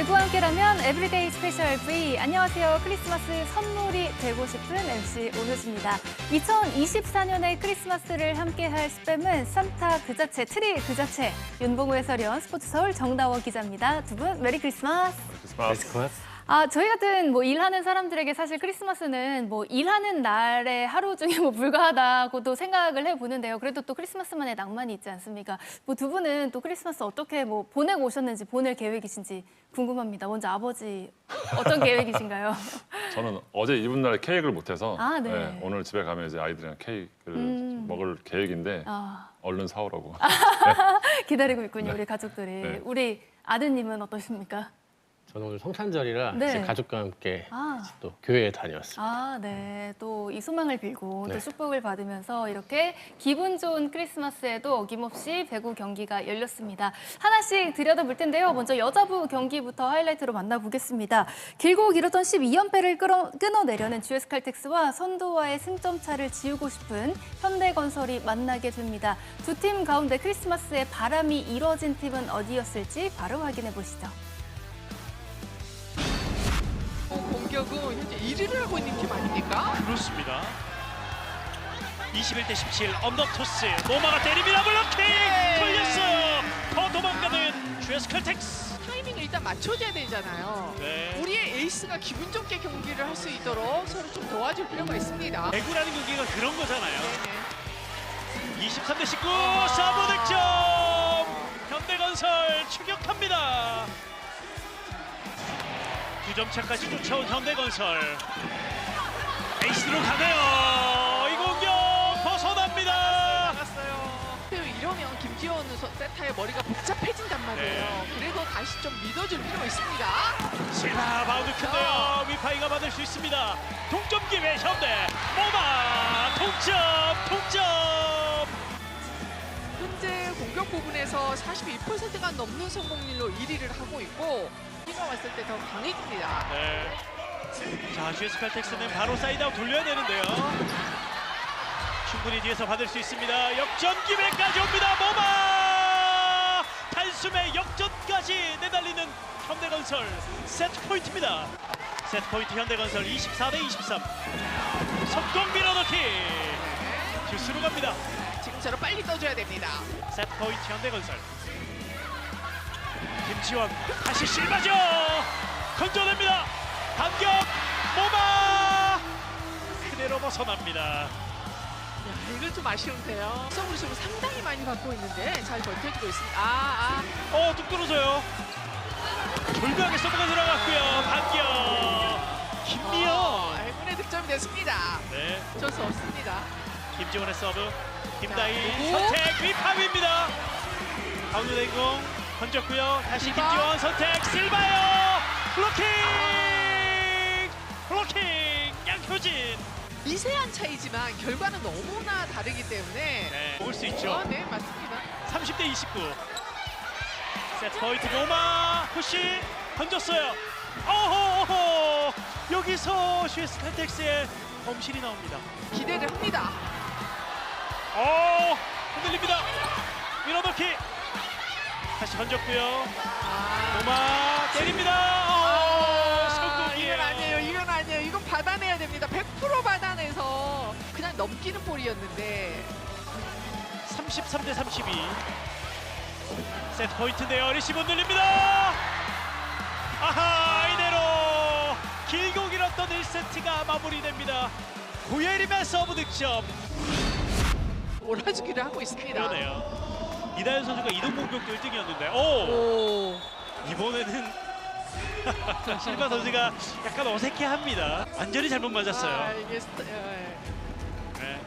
누구와 함께라면 에브리데이 스페셜 V. 안녕하세요. 크리스마스 선물이 되고 싶은 MC 오효지입니다. 2024년의 크리스마스를 함께할 스팸은 산타 그 자체, 트리 그 자체. 윤봉우 해설위원, 스포츠서울 정다워 기자입니다. 두 분 메리 크리스마스. 크리스마스. 저희 같은 일하는 사람들에게 사실 크리스마스는 일하는 날의 하루 중에 불과하다고도 생각을 해보는데요. 그래도 또 크리스마스만의 낭만이 있지 않습니까? 두 분은 또 크리스마스 어떻게 보내고 오셨는지, 보낼 계획이신지 궁금합니다. 먼저 아버지 어떤 계획이신가요? 저는 어제 이분 날 케이크를 못해서 네. 네, 오늘 집에 가면 이제 아이들이랑 케이크를 먹을 계획인데 얼른 사오라고. 기다리고 있군요, 우리 가족들이. 네. 우리 아드님은 어떠십니까? 저는 오늘 성탄절이라 네. 이제 가족과 함께 또 교회에 다녀왔습니다. 네. 또 이 소망을 빌고 네. 또 축복을 받으면서 이렇게 기분 좋은 크리스마스에도 어김없이 배구 경기가 열렸습니다. 하나씩 들여다볼 텐데요. 먼저 여자부 경기부터 하이라이트로 만나보겠습니다. 길고 길었던 12연패를 끊어내려는 GS칼텍스와 선두와의 승점 차를 지우고 싶은 현대건설이 만나게 됩니다. 두 팀 가운데 크리스마스에 바람이 이뤄진 팀은 어디였을지 바로 확인해 보시죠. 공격은 현재 1위를 하고 있는 팀 아닙니까? 그렇습니다. 21대 17 언더 토스 노마가 때립니다. 블로킹 걸렸어요. 더 도망가는 GS칼텍스. 타이밍을 일단 맞춰줘야 되잖아요. 네. 우리의 에이스가 기분 좋게 경기를 할 수 있도록 서로 좀 도와줄 필요가 있습니다. 배구라는 경기가 그런 거잖아요. 네네. 23대 19 서브 득점. 현대건설 추격합니다. 2점 차까지 쫓아온 현대건설. 에이스로 가네요. 이 공격 벗어납니다. 나갔어요. 이러면 김지원 세타의 머리가 복잡해진단 말이에요. 네. 그래도 다시 좀 믿어줄 필요가 있습니다. 실바 바운드 큰데요. 위파이가 받을 수 있습니다. 동점 기회 현대. 모마 동점. 현재 공격 부분에서 42%가 넘는 성공률로 1위를 하고 있고 키가 왔을 때 더 강해집니다. 네. 자, GS칼텍스는 바로 사이드아웃 돌려야 되는데요. 충분히 뒤에서 받을 수 있습니다. 역전 기회까지 옵니다. 모마 단숨에 역전까지 내달리는 현대건설. 세트 포인트입니다. 세트 포인트 현대건설 24대 23. 석공 밀어넣기. 듀스로 갑니다. 지금처럼 빨리 떠줘야 됩니다. 세트 포인트 현대건설. 김지원 다시 실바죠. 건져냅니다. 반격 모마 그대로 벗어납니다. 야, 이건 좀 아쉬운데요. 서브리스를 상당히 많이 받고 있는데 잘 버텨주고 있습니다. 뚝 떨어져요. 돌강에 서브가 들어갔고요. 반격 김미영. 행운의 득점이 됐습니다. 네. 어쩔 수 없습니다. 김지원의 서브. 김다희 그리고 선택 위파입니다. 가운데 된공 던졌고요. 다시 실바. 김지원 선택 실바요. 블로킹 양효진. 미세한 차이지만 결과는 너무나 다르기 때문에 네, 먹을 수 있죠. 네, 맞습니다. 30대 29. 세트 포인트 노마 푸시 던졌어요. 어허 여기서 GS칼텍스의 범실이 나옵니다. 기대를 합니다. 흔들립니다. 밀어넣기. 다시 던졌고요. 노마 때립니다. 성공이에요. 이건 아니에요. 이건 받아내야 됩니다. 100% 받아내서 그냥 넘기는 볼이었는데 33대 32. 세트 포인트인데요. 리시브 흔들립니다. 이대로 길고 길었던 1세트가 마무리됩니다. 고예림의 서브 득점. 몰아주기를 하고 있습니다. 그러네요. 이다현 선수가 이동 공격도 1등이었는데 오. 이번에는 실바 선수가 약간 어색해합니다. 완전히 잘못 맞았어요. 이게 네.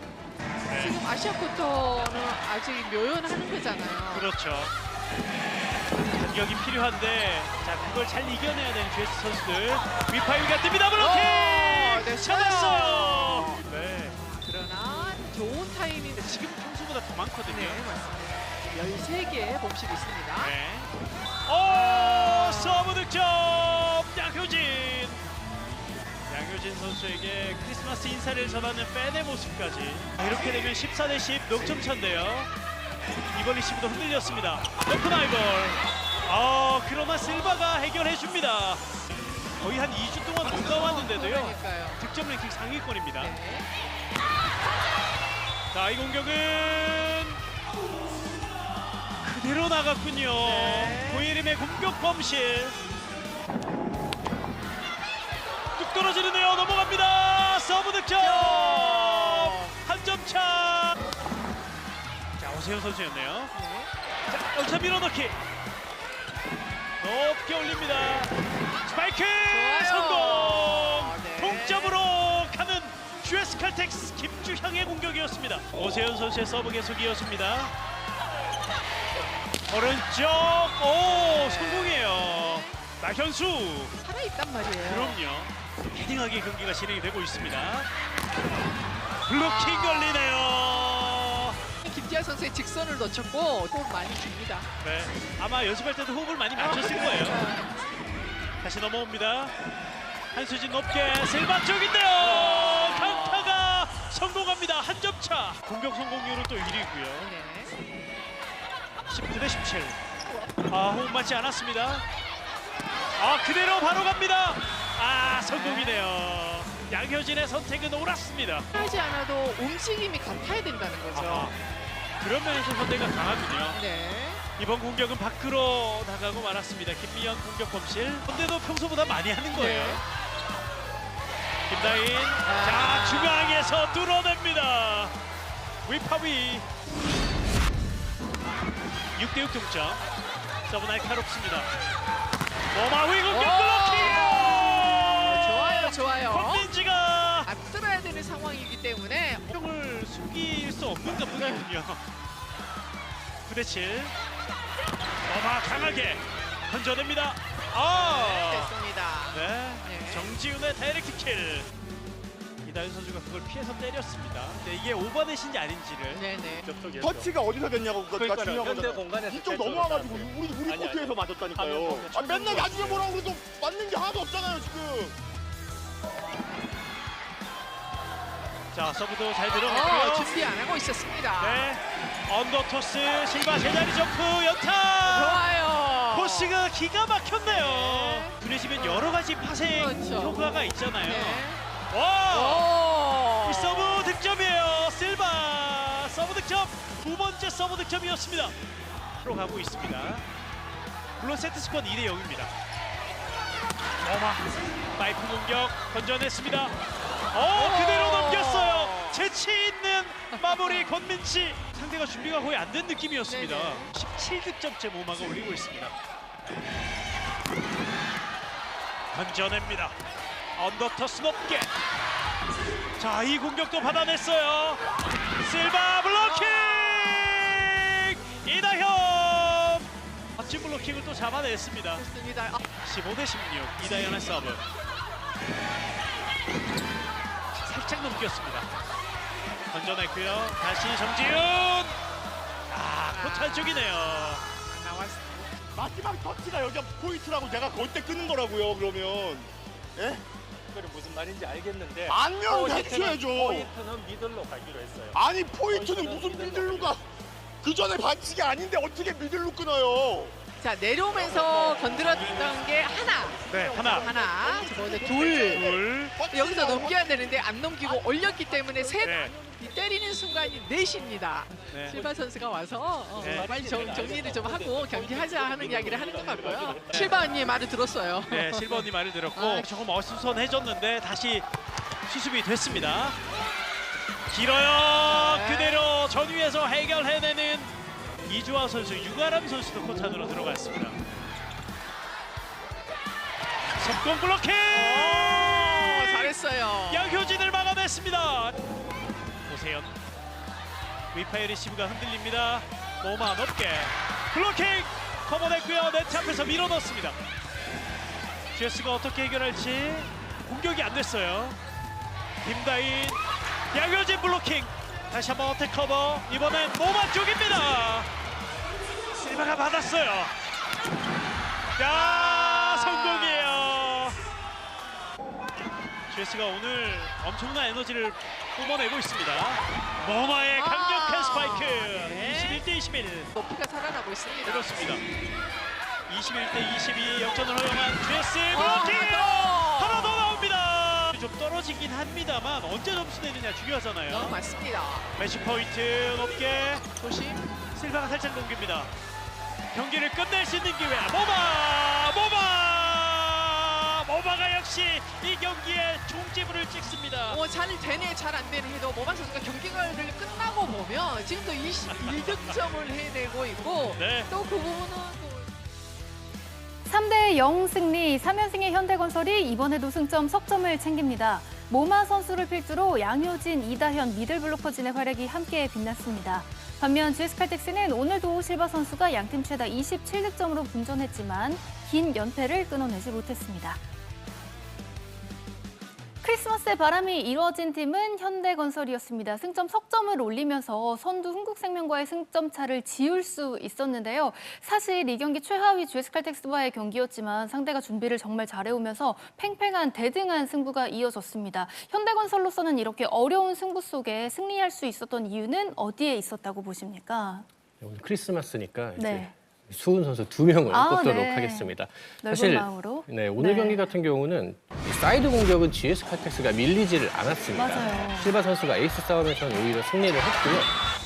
지금 아시아 쿼터는 아직 묘연하는 거잖아요. 그렇죠. 간격이 필요한데 자 그걸 잘 이겨내야 되는 GS 선수들. 위파이가 뜹니다. 블로킹 쳐냈어요. 네. 그러나 좋은 타이밍인데 지금 평소보다 더 많거든요. 네, 맞습니다. 13개의 범실이 있습니다. 네. 서브 득점 양효진 선수에게 크리스마스 인사를 전하는 팬의 모습까지. 이렇게 되면 14대 10 넉점 차인데요. 이번 리시브도 흔들렸습니다. 높은 아이볼 그러나 실바가 해결해 줍니다. 거의 한 2주 동안 못 나왔는데도요. 그러니까요. 득점 랭킹 상위권입니다. 네. 자, 이 공격은 그대로 나갔군요. 네. 고예림의 공격 범실. 뚝 떨어지는데요. 넘어갑니다. 서브 득점. 한 점 차. 자, 오세훈 선수였네요. 네. 자, 여기서 밀어넣기. 높게 올립니다. 스파이크 좋아요. 성공. 네. 동점으로 가는 GS 칼텍스 김주향의 공격이었습니다. 오세훈 선수의 서브 계속 이어집니다. 오른쪽 성공이에요. 나현수. 살아있단 말이에요. 그럼요. 헤딩하게 경기가 진행이 되고 있습니다. 블로킹 걸리네요. 김지아 선수의 직선을 놓쳤고 꼭 많이 줍니다. 네, 아마 연습할 때도 호흡을 많이 맞췄을 거예요. 다시 넘어옵니다. 한수진 높게 실바 쪽인데요. 강타가 성공합니다. 한 점 차. 공격 성공률은 또 1위고요. 네. 19대 17. 호흡 맞지 않았습니다. 그대로 바로 갑니다. 성공이네요. 양효진의 선택은 옳았습니다. 하지 않아도 움직임이 같아야 된다는 거죠. 그런 면에서 선택가 강하군요. 네. 이번 공격은 밖으로 나가고 말았습니다. 김미연 공격 범실. 근데도 평소보다 많이 하는 거예요. 네. 김다인. 자, 중앙에서 뚫어냅니다. 위파위. 6대6 동점. 서브 날카롭습니다. 모마위 공격 블로킹. 좋아요. 권민지가 앞들어야 되는 상황이기 때문에 공을 숨길 수 없는가 보군요. 9대7. 강하게 던져냅니다. 됐습니다. 네. 네. 정지훈의 다이렉트 킬. 이다현 선수가 그걸 피해서 때렸습니다. 근데 이게 오버넷인지 아닌지를 네네. 터치가 어디서 됐냐고 그러니까 현대 중요하거든요. 공간에서 이쪽 넘어와가지고 우리 아니, 코트에서 맞았다니까요. 화면 맨날 나중에 뭐라고 그래도 맞는 게 하나도 없잖아요 지금. 자, 서브도 잘 들어갔고요. 준비 안 하고 있었습니다. 네. 언더토스 실바 제자리 점프 연타. 좋아요. 코스가 기가 막혔네요. 네. 두뇌시면 여러 가지 파생 그렇죠. 효과가 있잖아요. 네. 와! 오. 이 서브 득점이에요. 실바 서브 득점. 두 번째 서브 득점이었습니다. 프로 가고 있습니다. 물론 세트 스코어는 2대 0입니다. 파이프 공격 건져냈습니다. 그대로 넘겼어요. 재치 있는 마무리 권민지. 상대가 준비가 거의 안 된 느낌이었습니다. 네네. 17득점째 모마가 올리고 있습니다. 건져냅니다. 언더터스 높게. 자, 이 공격도 받아냈어요. 실바 블로킹. 이다현 멋진 블로킹을 또 잡아냈습니다. 좋습니다. 15대 16. 이다현의 서브. 살짝 넘겼습니다. 던져냈고요. 다시 정지훈. 코탈 쪽이네요. 나왔습니다. 마지막 터치가 여기가 포인트라고 제가 걸 때 끄는 거라고요. 그러면 예? 그게 무슨 말인지 알겠는데 안면 해줘야죠. 포인트는 미들로 가기로 했어요. 아니 포인트는 무슨 미들루가 그 전에 반칙이 아닌데 어떻게 미들루 끊어요? 자, 내려오면서 건드렸던 게 하나. 네, 하나. 저번에 둘. 둘. 여기서 넘겨야 되는데 안 넘기고 올렸기 때문에 셋. 네. 이 때리는 순간이 넷입니다. 네. 실바 선수가 와서 네. 빨리 정리를 좀 하고 경기하자 하는 이야기를 하는 것 같고요. 실바 언니의 말을 들었어요. 네, 실버 언니 말을 들었고 조금 어수선해졌는데 다시 수습이 됐습니다. 길어요. 네. 그대로 전위에서 해결해내는 이주아 선수, 유가람 선수도 코트 안으로 들어갔습니다. 속공 블로킹! 잘했어요. 양효진을 막아냈습니다. 오세연. 위파의 리시브가 흔들립니다. 모마 높게. 블로킹! 커버냈고요. 네트 앞에서 밀어넣습니다. GS가 어떻게 해결할지 공격이 안 됐어요. 김다인, 양효진 블로킹. 다시 한번 어택 커버. 이번엔 모마 쪽입니다. 실바가 받았어요. 성공이에요. GS가 오늘 엄청난 에너지를 뿜어내고 있습니다. 모마의 강력한 스파이크. 네. 21대 21. 높이가 살아나고 있습니다. 그렇습니다. 21대 22 역전을 허용한 GS 블로킹 하나 더 나옵니다. 좀 떨어지긴 합니다만 언제 점수 내느냐 중요하잖아요. 맞습니다. 매치 포인트 높게 조심. 실바가 살짝 넘깁니다. 경기를 끝낼 수 있는 기회. 모바가 역시 이 경기에 종지부를 찍습니다. 잘 되네 잘 안 되네 해도 모바 선수가 경기가 끝나고 보면 지금도 21득점을 해내고 있고 네. 또 그 부분은 또 3대 0 승리, 3연승의 현대건설이 이번에도 승점 석점을 챙깁니다. 모마 선수를 필두로 양효진, 이다현, 미들블로커진의 활약이 함께 빛났습니다. 반면 GS칼텍스는 오늘도 실바 선수가 양팀 최다 27득점으로 분전했지만 긴 연패를 끊어내지 못했습니다. 크리스마스의 바람이 이루어진 팀은 현대건설이었습니다. 승점 석점을 올리면서 선두 흥국생명과의 승점 차를 지울 수 있었는데요. 사실 이 경기 최하위 GS칼텍스와의 경기였지만 상대가 준비를 정말 잘해오면서 팽팽한 대등한 승부가 이어졌습니다. 현대건설로서는 이렇게 어려운 승부 속에 승리할 수 있었던 이유는 어디에 있었다고 보십니까? 오늘 크리스마스니까 이제 네. 수훈 선수 2명을 꼽도록 네. 하겠습니다. 넓은 마음으로. 네, 오늘 네. 경기 같은 경우는 이 사이드 공격은 GS칼텍스가 밀리지를 않았습니다. 맞아요. 실바 선수가 에이스 싸움에서는 오히려 승리를 했고요.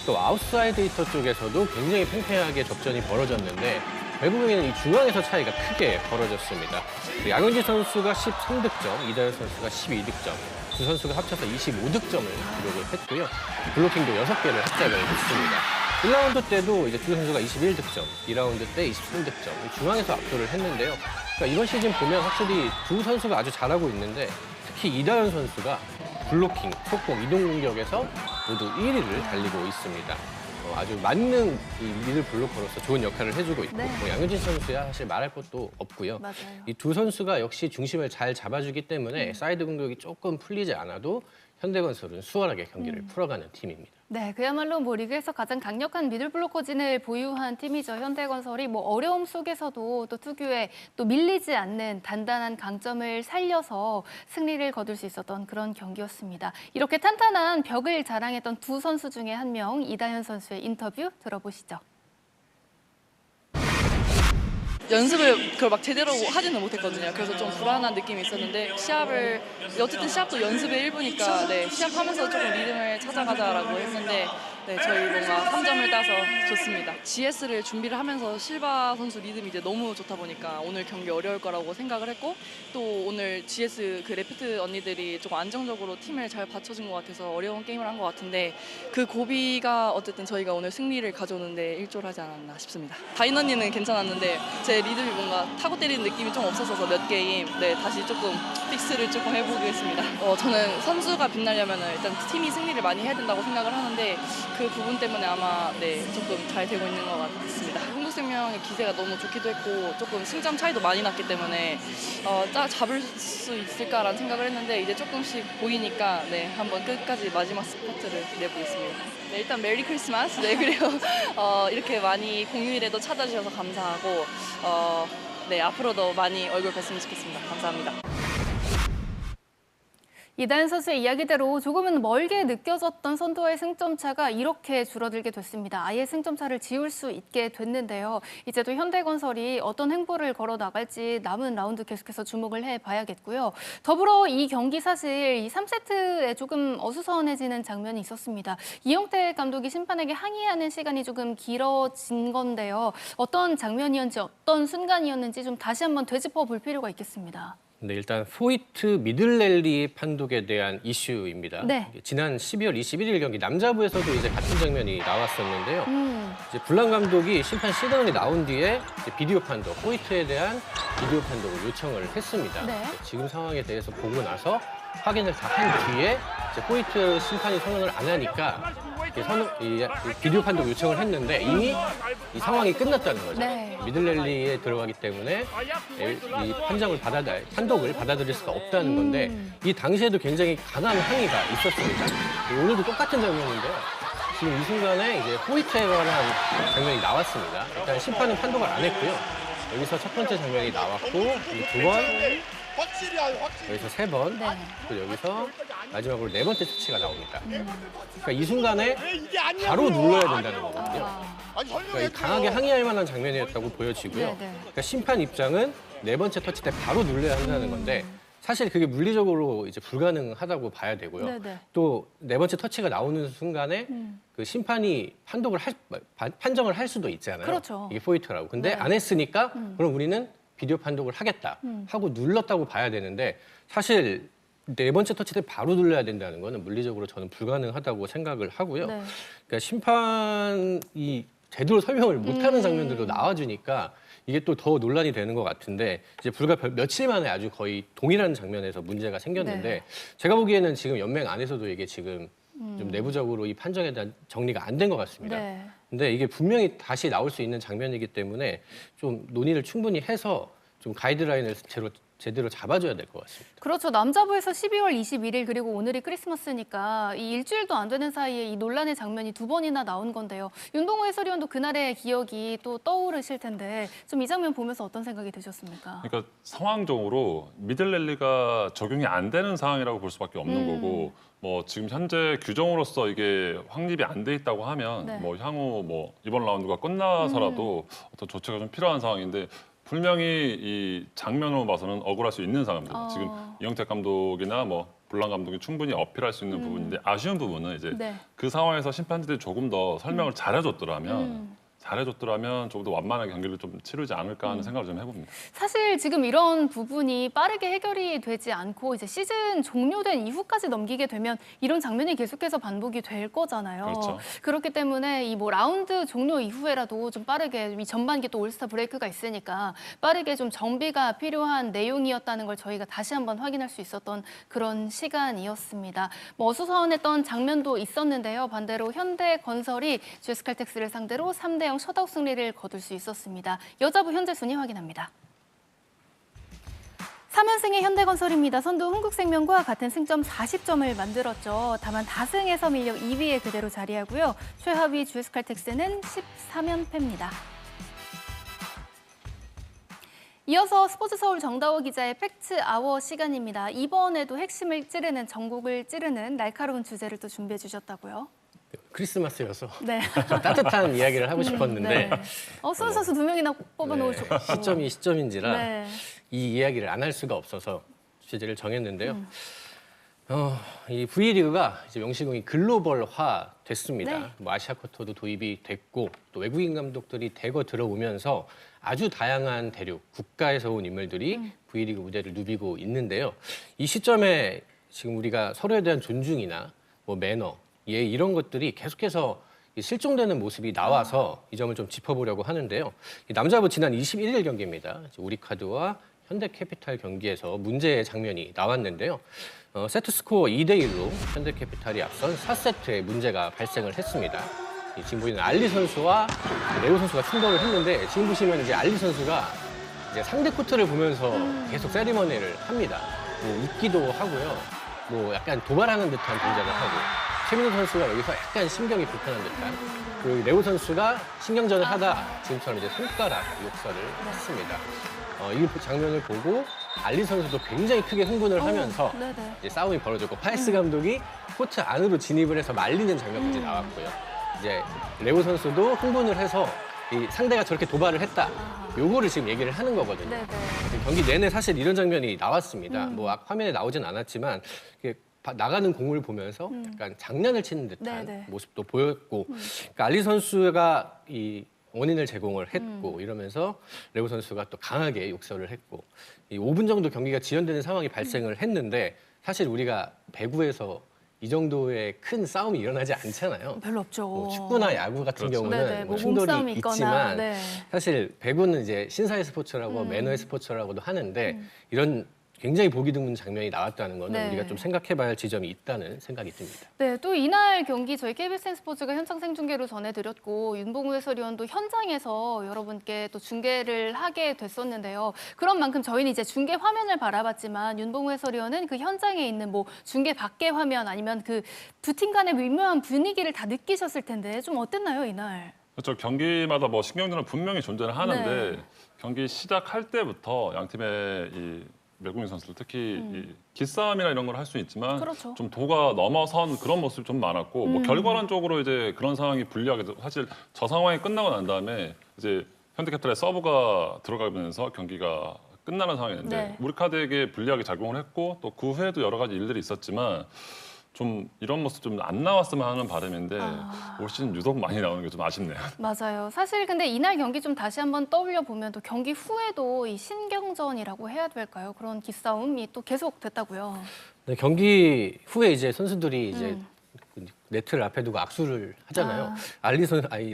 또 아웃사이드 히터 쪽에서도 굉장히 팽팽하게 접전이 벌어졌는데 결국에는 이 중앙에서 차이가 크게 벌어졌습니다. 양현지 선수가 13득점, 이다현 선수가 12득점, 두 선수가 합쳐서 25득점을 기록을 했고요. 블로킹도 6개를 합작을 했습니다. 1라운드 때도 이제 두 선수가 21득점, 2라운드 때 23득점, 중앙에서 압도를 했는데요. 그러니까 이번 시즌 보면 확실히 두 선수가 아주 잘하고 있는데 특히 이다현 선수가 블로킹, 속공, 이동 공격에서 모두 1위를 달리고 있습니다. 아주 만능 이 미들 블로커로서 좋은 역할을 해주고 있고 네. 양효진 선수야 사실 말할 것도 없고요. 맞아요. 이 두 선수가 역시 중심을 잘 잡아주기 때문에 사이드 공격이 조금 풀리지 않아도 현대건설은 수월하게 경기를 풀어가는 팀입니다. 네, 그야말로 뭐 리그에서 가장 강력한 미들블로커진을 보유한 팀이죠. 현대건설이 뭐 어려움 속에서도 또 특유의 또 밀리지 않는 단단한 강점을 살려서 승리를 거둘 수 있었던 그런 경기였습니다. 이렇게 탄탄한 벽을 자랑했던 두 선수 중에 한 명, 이다현 선수의 인터뷰 들어보시죠. 연습을 그걸 막 제대로 하지는 못했거든요. 그래서 좀 불안한 느낌이 있었는데 어쨌든 시합도 연습의 일부니까 네, 시합하면서 조금 리듬을 찾아가자라고 했는데 네, 저희 뭔가 3점을 따서 좋습니다. GS를 준비를 하면서 실바 선수 리듬이 이제 너무 좋다 보니까 오늘 경기 어려울 거라고 생각을 했고 또 오늘 GS 그 레프트 언니들이 조금 안정적으로 팀을 잘 받쳐준 것 같아서 어려운 게임을 한 것 같은데 그 고비가 어쨌든 저희가 오늘 승리를 가져오는데 일조하지 않았나 싶습니다. 다인 언니는 괜찮았는데 제 리듬이 뭔가 타고 때리는 느낌이 좀 없었어서 몇 게임 네, 다시 조금 픽스를 조금 해보겠습니다. 저는 선수가 빛나려면 일단 팀이 승리를 많이 해야 된다고 생각을 하는데 그 부분 때문에 아마 네, 조금 잘 되고 있는 것 같습니다. 흥국생명의 기세가 너무 좋기도 했고 조금 승점 차이도 많이 났기 때문에 잡을 수 있을까라는 생각을 했는데 이제 조금씩 보이니까 네, 한번 끝까지 마지막 스퍼트를 내보겠습니다. 네, 일단 메리 크리스마스. 네, 그리고 이렇게 많이 공휴일에도 찾아주셔서 감사하고 네, 앞으로도 많이 얼굴 뵀으면 좋겠습니다. 감사합니다. 이다현 선수의 이야기대로 조금은 멀게 느껴졌던 선두와의 승점 차가 이렇게 줄어들게 됐습니다. 아예 승점 차를 지울 수 있게 됐는데요. 이제 또 현대건설이 어떤 행보를 걸어 나갈지 남은 라운드 계속해서 주목을 해봐야겠고요. 더불어 이 경기 사실 이 3세트에 조금 어수선해지는 장면이 있었습니다. 이영택 감독이 심판에게 항의하는 시간이 조금 길어진 건데요. 어떤 장면이었는지 어떤 순간이었는지 좀 다시 한번 되짚어 볼 필요가 있겠습니다. 네, 일단 포이트 미들랠리 판독에 대한 이슈입니다. 네. 지난 12월 21일 경기 남자부에서도 이제 같은 장면이 나왔었는데요. 이제 불란 감독이 심판 시그널이 나온 뒤에 이제 비디오 판독, 포이트에 대한 비디오 판독을 요청을 했습니다. 네. 지금 상황에 대해서 보고 나서 확인을 다 한 뒤에 이제 포이트 심판이 선언을 안 하니까 이 비디오 판독 요청을 했는데 이미 이 상황이 끝났다는 거죠. 네. 미들랠리에 들어가기 때문에 이 판독을 받아들일 수가 없다는 건데 이 당시에도 굉장히 강한 항의가 있었습니다. 오늘도 똑같은 장면인데요. 지금 이 순간에 이제 포이트에 관한 장면이 나왔습니다. 일단 심판은 판독을 안 했고요. 여기서 첫 번째 장면이 나왔고 두 번, 여기서 세 번, 네. 그리고 여기서 마지막으로 네 번째 터치가 나옵니다. 그러니까 이 순간에 바로 눌러야 된다는 거거든요. 아니 그러니까 설명해 강하게 항의할 만한 장면이었다고 보여지고요. 네, 네. 그러니까 심판 입장은 네 번째 터치 때 바로 눌러야 한다는 건데 사실 그게 물리적으로 이제 불가능하다고 봐야 되고요. 네, 네. 또 네 번째 터치가 나오는 순간에 그 심판이 판정을 할 수도 있잖아요. 그렇죠. 이게 포인트라고. 근데 네. 안 했으니까 그럼 우리는 비디오 판독을 하겠다 하고 눌렀다고 봐야 되는데 사실 네 번째 터치 때 바로 눌러야 된다는 거는 물리적으로 저는 불가능하다고 생각을 하고요. 네. 그러니까 심판이 제대로 설명을 못하는 장면들도 나와주니까 이게 또 더 논란이 되는 것 같은데 이제 불과 며칠 만에 아주 거의 동일한 장면에서 문제가 생겼는데 네. 제가 보기에는 지금 연맹 안에서도 이게 지금 좀 내부적으로 이 판정에 대한 정리가 안 된 것 같습니다. 네. 근데 이게 분명히 다시 나올 수 있는 장면이기 때문에 좀 논의를 충분히 해서 좀 가이드라인을 제대로 잡아줘야 될 것 같습니다. 그렇죠. 남자부에서 12월 21일 그리고 오늘이 크리스마스니까 이 일주일도 안 되는 사이에 이 논란의 장면이 두 번이나 나온 건데요. 윤동호 해설위원도 그날의 기억이 또 떠오르실 텐데 좀 이 장면 보면서 어떤 생각이 드셨습니까? 그러니까 상황적으로 미들랠리가 적용이 안 되는 상황이라고 볼 수밖에 없는 거고 뭐 지금 현재 규정으로서 이게 확립이 안 돼 있다고 하면 네. 뭐 향후 뭐 이번 라운드가 끝나서라도 어떤 조치가 좀 필요한 상황인데 분명히 이 장면으로 봐서는 억울할 수 있는 상황입니다. 지금 이영택 감독이나 뭐 볼란 감독이 충분히 어필할 수 있는 부분인데 아쉬운 부분은 이제 네. 그 상황에서 심판들이 조금 더 설명을 잘해줬더라면 조금 더 완만한 경기를 좀 치르지 않을까 하는 생각을 좀 해봅니다. 사실 지금 이런 부분이 빠르게 해결이 되지 않고 이제 시즌 종료된 이후까지 넘기게 되면 이런 장면이 계속해서 반복이 될 거잖아요. 그렇죠. 그렇기 때문에 이 뭐 라운드 종료 이후에라도 좀 빠르게 이 전반기 또 올스타 브레이크가 있으니까 빠르게 좀 정비가 필요한 내용이었다는 걸 저희가 다시 한번 확인할 수 있었던 그런 시간이었습니다. 뭐 어수선했던 장면도 있었는데요. 반대로 현대건설이 GS칼텍스를 상대로 3대0 셧아웃 승리를 거둘 수 있었습니다. 여자부 현재 순위 확인합니다. 3연승의 현대건설입니다. 선두 흥국생명과 같은 승점 40점을 만들었죠. 다만 다승에서 밀려 2위에 그대로 자리하고요. 최하위 GS칼텍스는 13연패입니다. 이어서 스포츠서울 정다워 기자의 팩트아워 시간입니다. 이번에도 핵심을 찌르는, 전국을 찌르는 날카로운 주제를 또 준비해 주셨다고요? 크리스마스여서 네. 좀 따뜻한 이야기를 하고 싶었는데 네. 수원 선수 2명이나 뽑아놓으셨고. 시점이 시점인지라 네. 이 이야기를 안 할 수가 없어서 주제를 정했는데요. 이 V리그가 이제 명시공이 글로벌화 됐습니다. 네. 뭐 아시아 쿼터도 도입이 됐고 또 외국인 감독들이 대거 들어오면서 아주 다양한 대륙, 국가에서 온 인물들이 V리그 무대를 누비고 있는데요. 이 시점에 지금 우리가 서로에 대한 존중이나 뭐 매너, 예, 이런 것들이 계속해서 실종되는 모습이 나와서 이 점을 좀 짚어보려고 하는데요. 이 남자부 지난 21일 경기입니다. 우리카드와 현대캐피탈 경기에서 문제의 장면이 나왔는데요. 세트 스코어 2대1로 현대캐피탈이 앞선 4세트에 문제가 발생을 했습니다. 지금 보이는 알리 선수와 레오 선수가 충돌을 했는데 지금 보시면 이제 알리 선수가 이제 상대 코트를 보면서 계속 세리머니를 합니다. 뭐 웃기도 하고요. 뭐 약간 도발하는 듯한 동작을 하고 최민호 선수가 여기서 약간 심경이 불편한 듯한 그리고 레오 선수가 신경전을 하다 지금처럼 이제 손가락 욕설을 했습니다. 이 장면을 보고 알리 선수도 굉장히 크게 흥분을 하면서 네네. 이제 싸움이 벌어졌고 파이스 감독이 코트 안으로 진입을 해서 말리는 장면까지 나왔고요. 이제 레오 선수도 흥분을 해서 이 상대가 저렇게 도발을 했다. 요거를 지금 얘기를 하는 거거든요. 네네. 경기 내내 사실 이런 장면이 나왔습니다. 뭐 화면에 나오진 않았지만 나가는 공을 보면서 약간 장난을 치는 듯한 네네. 모습도 보였고 그러니까 알리 선수가 이 원인을 제공을 했고 이러면서 레오 선수가 또 강하게 욕설을 했고 이 5분 정도 경기가 지연되는 상황이 발생을 했는데 사실 우리가 배구에서 이 정도의 큰 싸움이 일어나지 않잖아요. 별로 없죠. 뭐 축구나 야구 같은 그렇죠. 경우는 네네, 뭐 뭐 몸싸움이 충돌이 있거나, 있지만 네. 사실 배구는 이제 신사의 스포츠라고 매너의 스포츠라고도 하는데 이런 굉장히 보기 드문 장면이 나왔다는 거는 네. 우리가 좀 생각해봐야 할 지점이 있다는 생각이 듭니다. 네, 또 이날 경기 저희 KBS 스포츠가 현장 생중계로 전해드렸고 윤봉우 해설위원도 현장에서 여러분께 또 중계를 하게 됐었는데요. 그런 만큼 저희는 이제 중계 화면을 바라봤지만 윤봉우 해설위원은 그 현장에 있는 뭐 중계 밖의 화면 아니면 그 두 팀 간의 미묘한 분위기를 다 느끼셨을 텐데 좀 어땠나요, 이날? 그렇죠. 경기마다 뭐 신경전은 분명히 존재를 하는데 네. 경기 시작할 때부터 양 팀의 이 외국인 선수들 특히 이 기싸움이나 이런 걸 할 수 있지만 그렇죠. 좀 도가 넘어선 그런 모습이 좀 많았고 뭐 결과론적으로 이제 그런 상황이 불리하게 사실 저 상황이 끝나고 난 다음에 이제 현대캐피탈의 서브가 들어가면서 경기가 끝나는 상황이었는데 네. 우리카드에게 불리하게 작용을 했고 또 그 후에도 여러 가지 일들이 있었지만 좀 이런 모습 좀 안 나왔으면 하는 바람인데 올 시즌 유독 많이 나오는 게 좀 아쉽네요. 맞아요. 사실 근데 이날 경기 좀 다시 한번 떠올려 보면 또 경기 후에도 이 신경전이라고 해야 될까요? 그런 기싸움이 또 계속 됐다고요. 네, 경기 후에 이제 선수들이 이제 네트를 앞에 두고 악수를 하잖아요.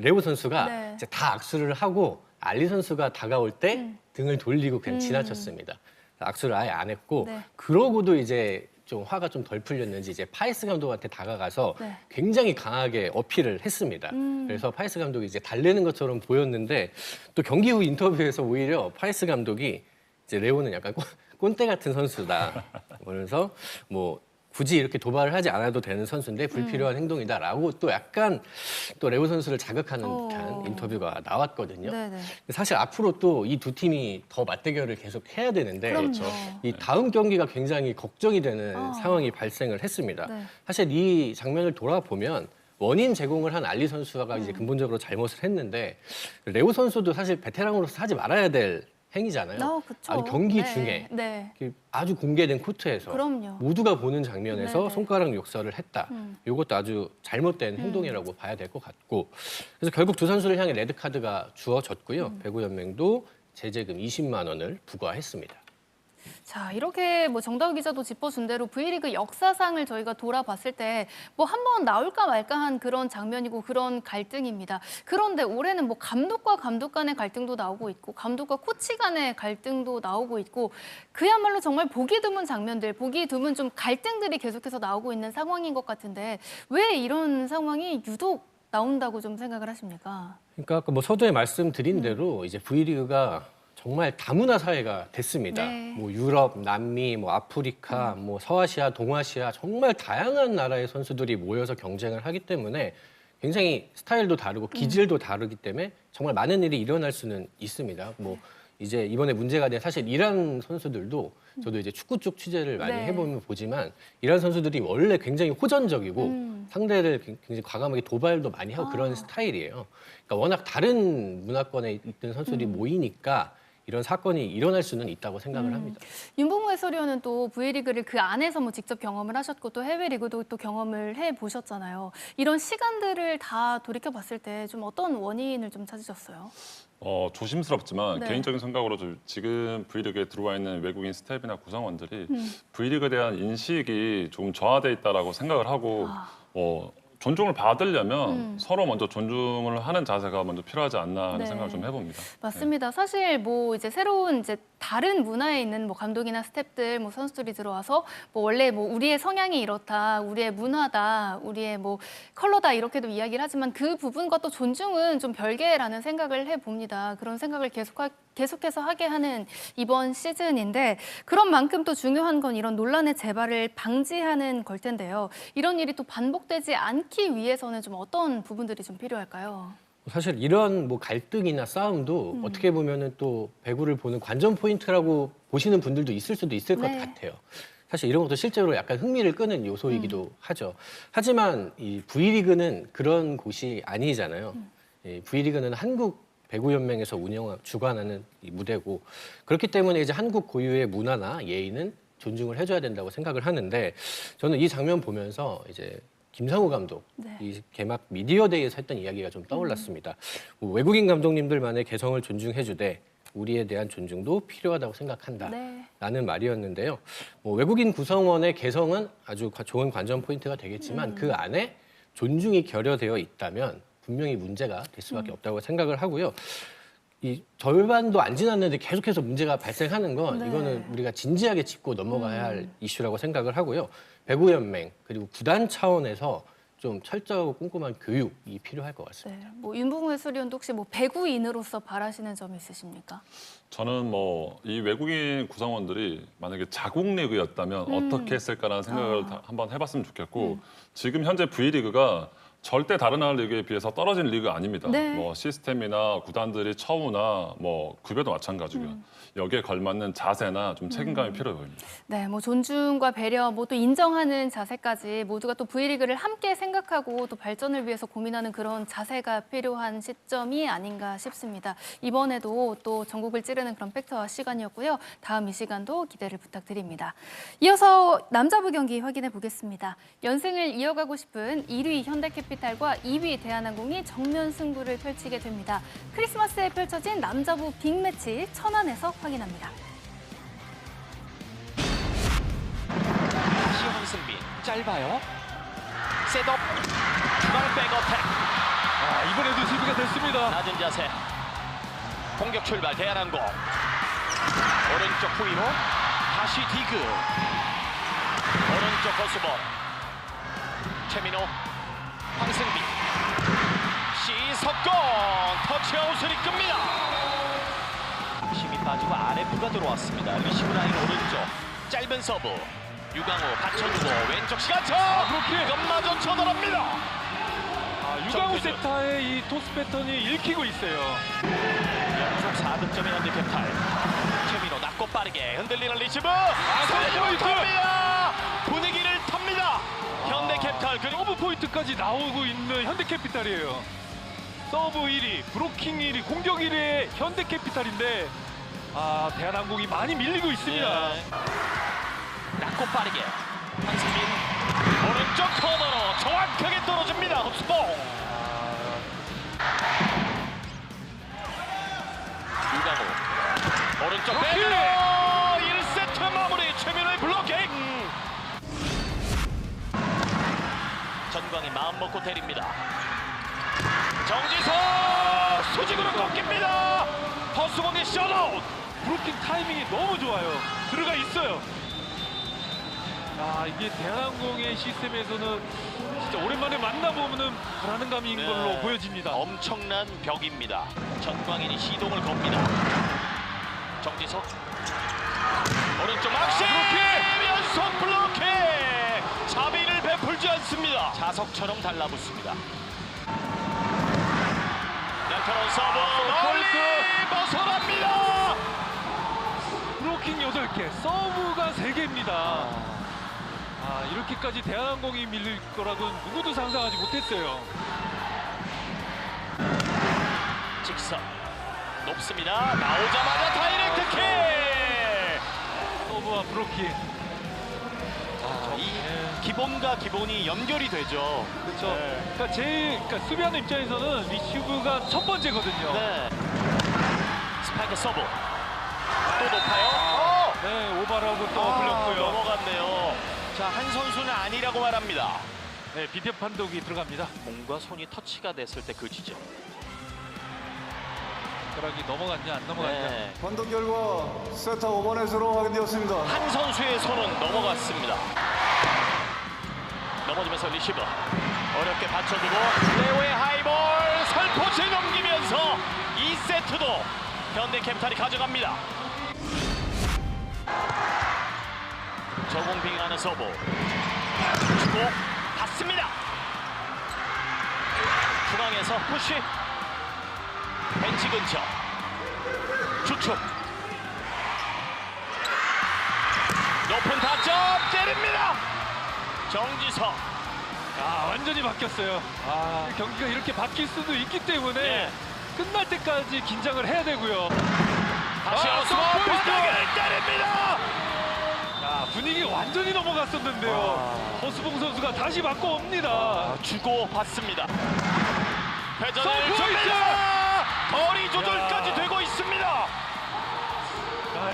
레오 선수가 네. 이제 다 악수를 하고 알리 선수가 다가올 때 등을 돌리고 그냥 지나쳤습니다. 악수를 아예 안 했고 네. 그러고도 이제 좀 화가 좀 덜 풀렸는지 이제 파이스 감독한테 다가가서 네. 굉장히 강하게 어필을 했습니다. 그래서 파이스 감독이 이제 달래는 것처럼 보였는데 또 경기 후 인터뷰에서 오히려 파이스 감독이 이제 레오는 약간 꼰대 같은 선수다. 그래서 뭐 굳이 이렇게 도발을 하지 않아도 되는 선수인데 불필요한 행동이다라고 또 약간 또 레오 선수를 자극하는 듯한 인터뷰가 나왔거든요. 네네. 사실 앞으로 또 이 두 팀이 더 맞대결을 계속 해야 되는데 그럼요. 이 다음 경기가 굉장히 걱정이 되는 상황이 발생을 했습니다. 네. 사실 이 장면을 돌아보면 원인 제공을 한 알리 선수가 이제 근본적으로 잘못을 했는데 레오 선수도 사실 베테랑으로서 하지 말아야 될 행위잖아요. 그쵸. 아주 경기 네. 중에 네. 아주 공개된 코트에서 그럼요. 모두가 보는 장면에서 네네. 손가락 욕설을 했다. 이것도 아주 잘못된 행동이라고 봐야 될 것 같고 그래서 결국 두 선수를 향해 레드 카드가 주어졌고요. 배구 연맹도 제재금 20만 원을 부과했습니다. 자, 이렇게 뭐 정다우 기자도 짚어준 대로 V리그 역사상을 저희가 돌아봤을 때 뭐 한 번 나올까 말까한 그런 장면이고 그런 갈등입니다. 그런데 올해는 뭐 감독과 감독 간의 갈등도 나오고 있고 감독과 코치 간의 갈등도 나오고 있고 그야말로 정말 보기 드문 장면들, 보기 드문 좀 갈등들이 계속해서 나오고 있는 상황인 것 같은데 왜 이런 상황이 유독 나온다고 좀 생각을 하십니까? 그러니까 아까 뭐 서두에 말씀드린 대로 이제 V리그가 정말 다문화 사회가 됐습니다. 네. 뭐 유럽, 남미, 뭐 아프리카, 뭐 서아시아, 동아시아 정말 다양한 나라의 선수들이 모여서 경쟁을 하기 때문에 굉장히 스타일도 다르고 기질도 다르기 때문에 정말 많은 일이 일어날 수는 있습니다. 뭐 이제 이번에 문제가 된 사실 이란 선수들도 저도 이제 축구 쪽 취재를 많이 네. 해보면 보지만 이란 선수들이 원래 굉장히 호전적이고 상대를 굉장히 과감하게 도발도 많이 하고 그런 스타일이에요. 그러니까 워낙 다른 문화권에 있던 선수들이 모이니까 이런 사건이 일어날 수는 있다고 생각을 합니다. 윤봉우 해설위원은 또 V리그를 그 안에서 뭐 직접 경험을 하셨고 또 해외 리그도 또 경험을 해 보셨잖아요. 이런 시간들을 다 돌이켜 봤을 때 좀 어떤 원인을 좀 찾으셨어요? 조심스럽지만 네. 개인적인 생각으로 지금 V리그에 들어와 있는 외국인 스태프나 구성원들이 V리그에 대한 인식이 조금 저하돼 있다라고 생각을 하고 존중을 받으려면 서로 먼저 존중을 하는 자세가 먼저 필요하지 않나 하는 네. 생각을 좀 해봅니다. 맞습니다. 사실 뭐 이제 새로운 이제 다른 문화에 있는 뭐 감독이나 스태프들, 뭐 선수들이 들어와서 뭐 원래 뭐 우리의 성향이 이렇다, 우리의 문화다, 우리의 뭐 컬러다 이렇게도 이야기를 하지만 그 부분과 또 존중은 좀 별개라는 생각을 해봅니다. 그런 생각을 계속해서 하게 하는 이번 시즌인데 그런 만큼 또 중요한 건 이런 논란의 재발을 방지하는 걸 텐데요. 이런 일이 또 반복되지 않기 위해서는 좀 어떤 부분들이 좀 필요할까요? 사실 이런 뭐 갈등이나 싸움도 어떻게 보면은 또 배구를 보는 관전 포인트라고 보시는 분들도 있을 수도 있을 것 네. 같아요. 사실 이런 것도 실제로 약간 흥미를 끄는 요소이기도 하죠. 하지만 이 V리그는 그런 곳이 아니잖아요. 이 V리그는 한국 배구연맹에서 주관하는 이 무대고 그렇기 때문에 이제 한국 고유의 문화나 예의는 존중을 해줘야 된다고 생각을 하는데 저는 이 장면 보면서 이제 김상우 감독 네. 이 개막 미디어데이에서 했던 이야기가 좀 떠올랐습니다. 뭐 외국인 감독님들만의 개성을 존중해주되 우리에 대한 존중도 필요하다고 생각한다라는 네. 말이었는데요. 뭐 외국인 구성원의 개성은 아주 좋은 관전 포인트가 되겠지만 그 안에 존중이 결여되어 있다면 분명히 문제가 될 수밖에 없다고 생각을 하고요. 이 절반도 안 지났는데 계속해서 문제가 발생하는 건 네. 이거는 우리가 진지하게 짚고 넘어가야 할 이슈라고 생각을 하고요. 배구연맹 그리고 구단 차원에서 좀 철저하고 꼼꼼한 교육이 필요할 것 같습니다. 네. 뭐 윤봉우 해설위원도 혹시 뭐 배구인으로서 바라시는 점이 있으십니까? 저는 뭐 이 외국인 구성원들이 만약에 자국 리그였다면 어떻게 했을까라는 생각을 한번 해봤으면 좋겠고 지금 현재 V리그가 절대 다른 나라 리그에 비해서 떨어진 리그 아닙니다. 네. 뭐 시스템이나 구단들이 처우나 뭐 급여도 마찬가지고요. 여기에 걸맞는 자세나 좀 책임감이 필요해 보입니다. 네, 뭐 존중과 배려, 뭐 또 인정하는 자세까지 모두가 또 V리그를 함께 생각하고 또 발전을 위해서 고민하는 그런 자세가 필요한 시점이 아닌가 싶습니다. 이번에도 또 전국을 찌르는 그런 팩트와 시간이었고요. 다음 이 시간도 기대를 부탁드립니다. 이어서 남자부 경기 확인해 보겠습니다. 연승을 이어가고 싶은 1위 현대캐피탈과 2위 대한항공이 정면 승부를 펼치게 됩니다. 크리스마스에 펼쳐진 남자부 빅매치 천안에서 확인합니다. 다시 황승빈 짧아요. 셋업 중앙 백어택. 이번에도 수비가 됐습니다. 낮은 자세. 공격 출발 대한항공. 오른쪽 후위로 다시 디그. 오른쪽 거스볼. 최민호. 황승빈. 시석권 터치아웃을 이끕니다. 힘이 빠지고 RF가 들어왔습니다. 리시브 라인 오른쪽 짧은 서브. 유강호 받쳐주고 왼쪽 시간차. 그렇게. 이것마저 쳐들어갑니다. 유강호 세타의 이 토스 패턴이 읽히고 있어요. 연속 4득점의 현대캐피탈. 최민호 낮고 빠르게 흔들리는 리시브. 서브 포인트. 탑니다. 분위기를 탑니다. 현대캐피탈 그리고 서브 포인트까지 나오고 있는 현대캐피탈이에요. 서브 1위, 브로킹 1위, 공격 1위의 현대캐피탈인데 대한항공이 많이 밀리고 있습니다. 예. 낮고 빠르게 황승빈 오른쪽 코너로 정확하게 떨어집니다. 헛스봉. 유강호 오른쪽 배로 1세트 마무리. 최민호의 블로킹. 전광이 마음 먹고 때립니다. 정지석 수직으로 꺾입니다. 허수봉의 셧아웃. 브로킹 타이밍이 너무 좋아요. 들어가 있어요. 이게 대한항공의 시스템에서는 진짜 오랜만에 만나보면 불안감인 네. 걸로 보여집니다. 엄청난 벽입니다. 전광인이 시동을 겁니다. 정지석 오른쪽 막시 연속 블로킹. 자비를 베풀지 않습니다. 자석처럼 달라붙습니다. 날카로운 서브 멀리 벗어납니다. 브로킹 8개, 서브가 3개입니다. 이렇게까지 대한항공이 밀릴 거라고는 누구도 상상하지 못했어요. 직선 높습니다. 나오자마자 다이렉트 킥. 서브와 브로킹. 이 기본과 기본이 연결이 되죠. 그렇죠. 네. 그러니까 수비하는 입장에서는 리시브가 첫 번째거든요. 네. 스파이크 서브 또 높아요. 네, 오바라고 또 불렸고요. 넘어갔네요. 자, 한 선수는 아니라고 말합니다. 네, 비디오 판독이 들어갑니다. 공과 손이 터치가 됐을 때 그 지점. 벼락이 넘어갔냐 안 넘어갔냐. 네. 판독 결과 세타 5번의 수로 확인되었습니다. 한 선수의 손은 넘어갔습니다. 넘어지면서 리시브 어렵게 받쳐주고 레오의 하이볼 살포시 넘기면서 2세트도 현대캐피탈이 가져갑니다. 저공빙하는 서브 주고 받습니다. 중앙에서 푸시 벤치 근처 주축 높은 타점 때립니다. 정지석. 완전히 바뀌었어요. 경기가 이렇게 바뀔 수도 있기 때문에 예. 끝날 때까지 긴장을 해야 되고요. 다시 어스마 바닥을 때립니다. 분위기가 완전히 넘어갔었는데요. 허수봉 선수가 다시 바꿔옵니다. 주고 받습니다. 회전을 서브 줍니다. 거리 조절까지 되고 있습니다.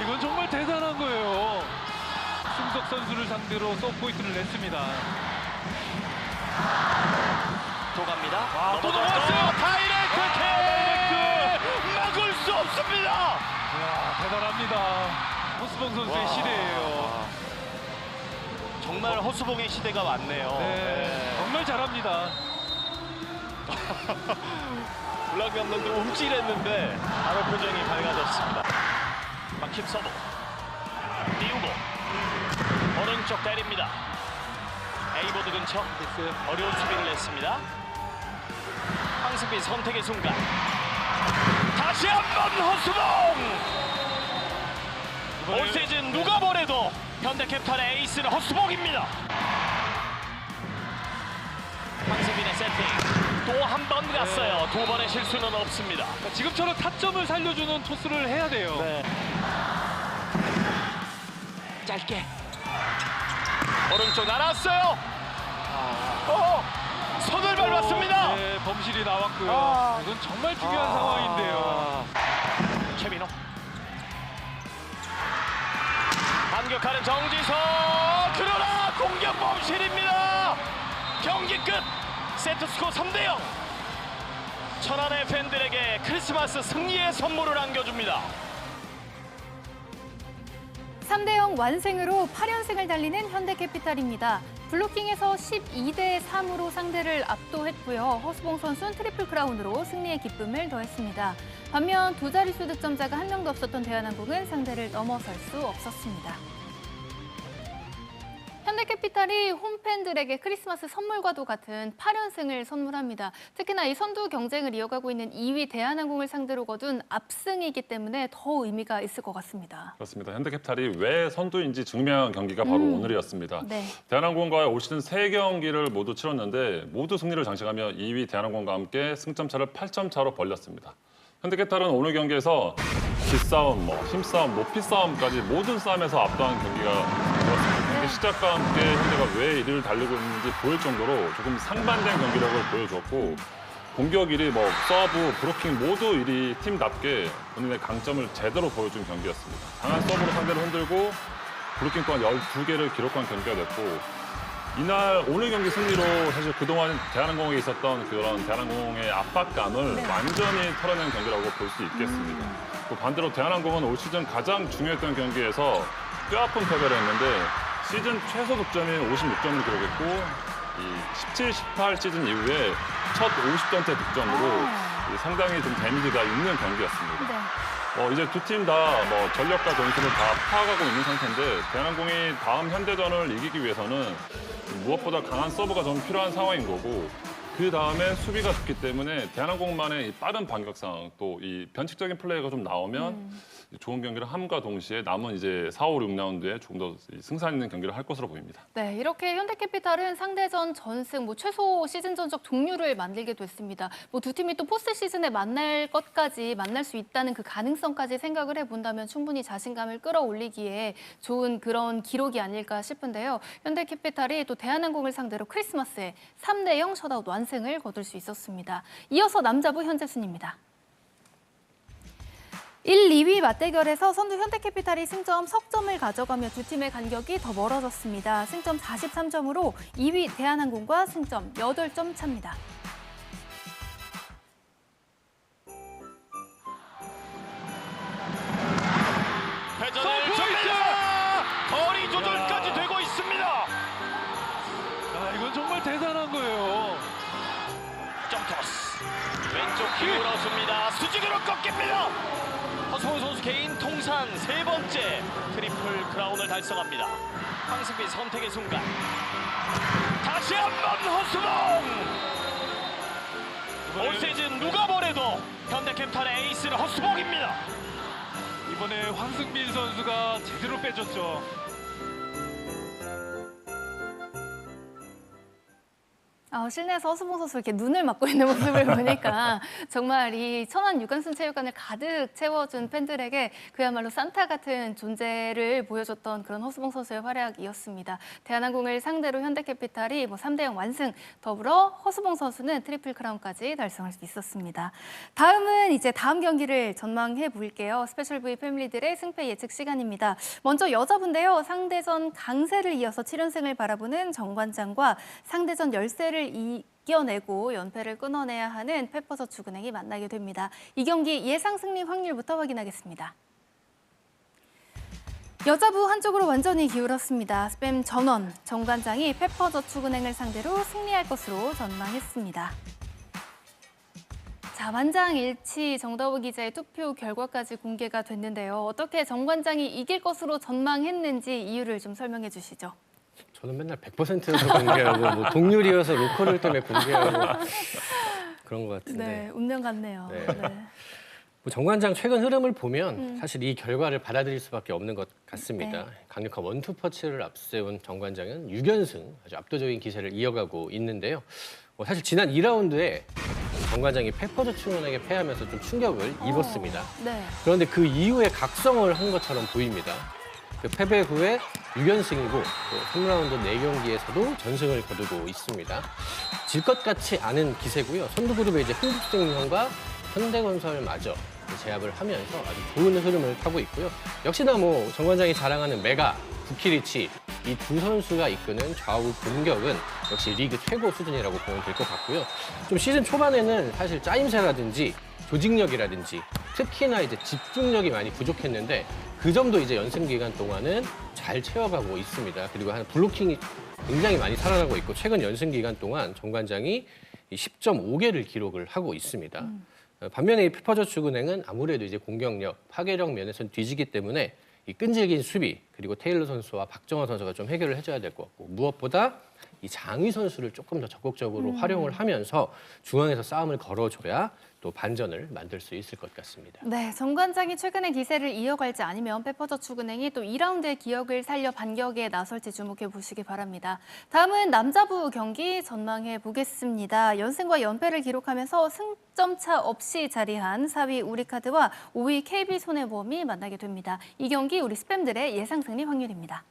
이건 정말 대단한 거예요. 승석 선수를 상대로 서브포인트를 냈습니다. 또 갑니다. 또 넘어갔어요. 다이렉트 킥. 막을 수 없습니다. 대단합니다. 허수봉 선수의 시대예요. 정말 허수봉의 시대가 왔네요. 네, 정말 잘합니다. 블락 감독도 움찔했는데 바로 표정이 밝아졌습니다. 막힙 서브 띄우고 오른쪽 때립니다. A보드 근처 어려운 수비를 냈습니다. 황승빈 선택의 순간. 다시 한번 허수봉. 올 시즌 누가 뭐래도 현대캐피탈의 에이스는 허수봉입니다. 황승빈의 세팅 또 한 번 갔어요. 두 번의 실수는 없습니다. 그러니까 지금처럼 타점을 살려주는 토스를 해야 돼요. 네. 짧게 오른쪽 날았어요. 손을 밟았습니다. 네, 범실이 나왔고요. 이건 정말 중요한 상황인데요. 최민호 반격하는 정지석. 그러나 공격 범실입니다. 경기 끝. 세트 스코어 3대0. 천안의 팬들에게 크리스마스 승리의 선물을 안겨줍니다. 3대0 완승으로 8연승을 달리는 현대캐피탈입니다. 블로킹에서 12대 3으로 상대를 압도했고요. 허수봉 선수는 트리플 크라운으로 승리의 기쁨을 더했습니다. 반면 두 자릿수 득점자가 한 명도 없었던 대한항공은 상대를 넘어설 수 없었습니다. 현대캐피탈이 홈팬들에게 크리스마스 선물과도 같은 8연승을 선물합니다. 특히나 이 선두 경쟁을 이어가고 있는 2위 대한항공을 상대로 거둔 압승이기 때문에 더 의미가 있을 것 같습니다. 그렇습니다. 현대캐피탈이 왜 선두인지 증명한 경기가 바로 오늘이었습니다. 네. 대한항공과의 올 시즌 3경기를 모두 치렀는데 모두 승리를 장식하며 2위 대한항공과 함께 승점 차를 8점 차로 벌렸습니다. 현대캐피탈은 오늘 경기에서 기싸움, 힘싸움, 높이 싸움까지 모든 싸움에서 압도한 경기가 되었습니다. 경기 시작과 함께 현대가 왜 1위를 달리고 있는지 보일 정도로 조금 상반된 경기력을 보여줬고 공격 1위, 서브, 브로킹 모두 1위 팀답게 본인의 강점을 제대로 보여준 경기였습니다. 강한 서브로 상대를 흔들고 브로킹 또한 12개를 기록한 경기가 됐고 이날 오늘 경기 승리로 사실 그동안 대한항공에 있었던 그런 대한항공의 압박감을 완전히 털어낸 경기라고 볼 수 있겠습니다. 또 반대로 대한항공은 올 시즌 가장 중요했던 경기에서 뼈아픈 패배를 했는데 시즌 최소 득점인 56점을 기록했고 이 17, 18 시즌 이후에 첫 50점대 득점으로 상당히 좀 데미지가 있는 경기였습니다. 이제 두 팀 다 전력과 전술을 다 파악하고 있는 상태인데 대한항공이 다음 현대전을 이기기 위해서는 무엇보다 강한 서브가 좀 필요한 상황인 거고 그 다음에 수비가 좋기 때문에 대한항공만의 이 빠른 반격상 또 이 변칙적인 플레이가 좀 나오면 좋은 경기를 함과 동시에 남은 이제 4, 5, 6라운드에 조금 더 승산 있는 경기를 할 것으로 보입니다. 네, 이렇게 현대캐피탈은 상대전 전승, 최소 시즌 전적 동률을 만들게 됐습니다. 두 팀이 또 포스트 시즌에 만날 수 있다는 그 가능성까지 생각을 해본다면 충분히 자신감을 끌어올리기에 좋은 그런 기록이 아닐까 싶은데요. 현대캐피탈이 또 대한항공을 상대로 크리스마스에 3대0 셧아웃 완승을 거둘 수 있었습니다. 이어서 남자부 현재 순입니다. 1, 2위 맞대결에서 선두 현대캐피탈이 승점 석점을 가져가며 두 팀의 간격이 더 멀어졌습니다. 승점 43점으로 2위 대한항공과 승점 8점 차입니다. 회전을 줍니다. 거리 조절까지 되고 있습니다. 이건 정말 대단한 거예요. 점토스 왼쪽 힘으로 줍니다. 수직으로 꺾입니다. 허수봉 선수 개인 통산 3번째 트리플 크라운을 달성합니다. 황승빈 선택의 순간 다시 한번 허수봉. 올 시즌 누가 뭐래도 현대캐피탈의 에이스는 허수봉입니다. 이번에 황승빈 선수가 제대로 빼줬죠. 실내에서 허수봉 선수 이렇게 눈을 막고 있는 모습을 보니까 정말 이 천안 유관순 체육관을 가득 채워준 팬들에게 그야말로 산타 같은 존재를 보여줬던 그런 허수봉 선수의 활약이었습니다. 대한항공을 상대로 현대캐피탈이 3대0 완승, 더불어 허수봉 선수는 트리플 크라운까지 달성할 수 있었습니다. 다음은 이제 다음 경기를 전망해 볼게요. 스페셜 V 패밀리들의 승패 예측 시간입니다. 먼저 여자분인데요. 상대전 강세를 이어서 7연승을 바라보는 정관장과 상대전 열세를 이겨내고 연패를 끊어내야 하는 페퍼저축은행이 만나게 됩니다. 이 경기 예상 승리 확률부터 확인하겠습니다. 여자부 한쪽으로 완전히 기울었습니다. 스팸 전원, 정관장이 페퍼저축은행을 상대로 승리할 것으로 전망했습니다. 자, 만장일치 정다우 기자의 투표 결과까지 공개가 됐는데요. 어떻게 정관장이 이길 것으로 전망했는지 이유를 좀 설명해 주시죠. 저는 맨날 100%로 공개하고 동률이어서 로컬을 때문에 공개하고 그런 것 같은데. 네, 운명 같네요. 네. 네. 뭐 정관장 최근 흐름을 보면 사실 이 결과를 받아들일 수밖에 없는 것 같습니다. 네. 강력한 원투 펀치를 앞세운 정관장은 6연승 아주 압도적인 기세를 이어가고 있는데요. 사실 지난 2라운드에 정관장이 페퍼저축은행에 패하면서 좀 충격을 입었습니다. 네. 그런데 그 이후에 각성을 한 것처럼 보입니다. 그 패배 후에 6연승이고 또 3라운드 4경기에서도 전승을 거두고 있습니다. 질 것 같지 않은 기세고요. 선두그룹에 이제 흥국생명과 현대건설마저 제압을 하면서 아주 좋은 흐름을 타고 있고요. 역시나 뭐 정관장이 자랑하는 메가, 부키리치 이 두 선수가 이끄는 좌우 공격은 역시 리그 최고 수준이라고 보면 될 것 같고요. 좀 시즌 초반에는 사실 짜임새라든지 조직력이라든지 특히나 이제 집중력이 많이 부족했는데 그 점도 이제 연승 기간 동안은 잘 채워가고 있습니다. 그리고 한 블로킹이 굉장히 많이 살아나고 있고 최근 연승 기간 동안 정관장이 10.5개를 기록을 하고 있습니다. 반면에 이 페퍼저축은행은 아무래도 이제 공격력, 파괴력 면에서는 뒤지기 때문에 이 끈질긴 수비 그리고 테일러 선수와 박정호 선수가 좀 해결을 해줘야 될 것 같고 무엇보다 이 장위 선수를 조금 더 적극적으로 활용을 하면서 중앙에서 싸움을 걸어줘야 또 반전을 만들 수 있을 것 같습니다. 네, 정관장이 최근의 기세를 이어갈지 아니면 페퍼저축은행이 또 2라운드의 기억을 살려 반격에 나설지 주목해 보시기 바랍니다. 다음은 남자부 경기 전망해 보겠습니다. 연승과 연패를 기록하면서 승점 차 없이 자리한 4위 우리카드와 5위 KB손해보험이 만나게 됩니다. 이 경기 우리 스팸들의 예상 승리 확률입니다.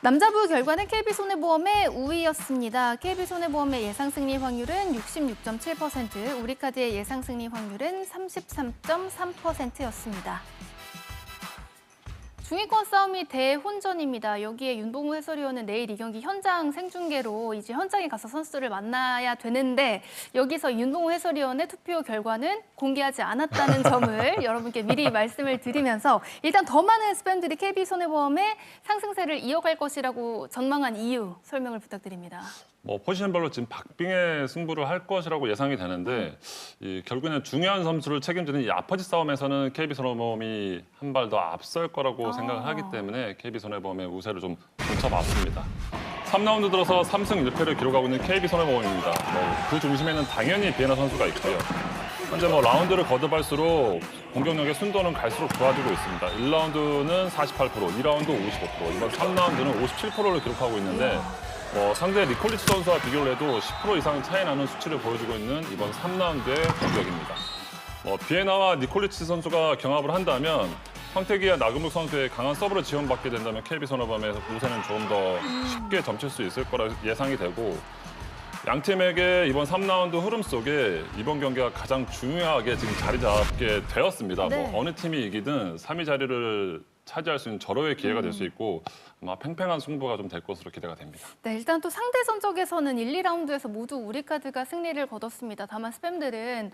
남자부 결과는 KB손해보험의 우위였습니다. KB손해보험의 예상 승리 확률은 66.7%, 우리카드의 예상 승리 확률은 33.3%였습니다. 중위권 싸움이 대혼전입니다. 여기에 윤봉우 해설위원은 내일 이 경기 현장 생중계로 이제 현장에 가서 선수들을 만나야 되는데 여기서 윤봉우 해설위원의 투표 결과는 공개하지 않았다는 점을 여러분께 미리 말씀을 드리면서 일단 더 많은 스팸들이 KB손해보험의 상승세를 이어갈 것이라고 전망한 이유 설명을 부탁드립니다. 뭐 포지션별로 지금 박빙의 승부를 할 것이라고 예상이 되는데 결국에는 중요한 점수를 책임지는 이 아퍼지 싸움에서는 KB손해보험이 한 발 더 앞설 거라고 생각을 하기 때문에 KB손해보험의 우세를 좀 붙여봤습니다. 3라운드 들어서 3승 1패를 기록하고 있는 KB손해보험입니다. 그 중심에는 당연히 비에나 선수가 있고요. 현재 라운드를 거듭할수록 공격력의 순도는 갈수록 좋아지고 있습니다. 1라운드는 48%, 2라운드 55%, 이번 3라운드는 57%를 기록하고 있는데 상대 니콜리치 선수와 비교를 해도 10% 이상 차이 나는 수치를 보여주고 있는 이번 3라운드의 공격입니다. 비에나와 니콜리치 선수가 경합을 한다면 황태기와 나금욱 선수의 강한 서브를 지원받게 된다면 KB손해보험의 우세는 조금 더 쉽게 점칠 수 있을 거라 예상이 되고 양 팀에게 이번 3라운드 흐름 속에 이번 경기가 가장 중요하게 지금 자리 잡게 되었습니다. 네. 어느 팀이 이기든 3위 자리를 차지할 수 있는 절호의 기회가 될 수 있고 아마 팽팽한 승부가 좀 될 것으로 기대가 됩니다. 네, 일단 또 상대 전적에서는 1, 2라운드에서 모두 우리카드가 승리를 거뒀습니다. 다만 스팸들은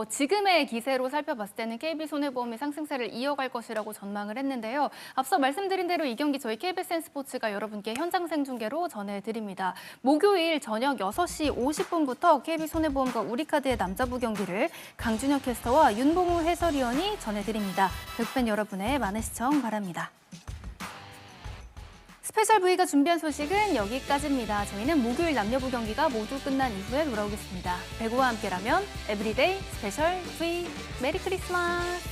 지금의 기세로 살펴봤을 때는 KB손해보험이 상승세를 이어갈 것이라고 전망을 했는데요. 앞서 말씀드린 대로 이 경기 저희 KBSN 스포츠가 여러분께 현장 생중계로 전해드립니다. 목요일 저녁 6시 50분부터 KB손해보험과 우리카드의 남자부 경기를 강준혁 캐스터와 윤봉우 해설위원이 전해드립니다. 배구팬 여러분의 많은 시청 바랍니다. 스페셜 V가 준비한 소식은 여기까지입니다. 저희는 목요일 남녀부 경기가 모두 끝난 이후에 돌아오겠습니다. 배구와 함께라면 에브리데이 스페셜 V. 메리 크리스마스!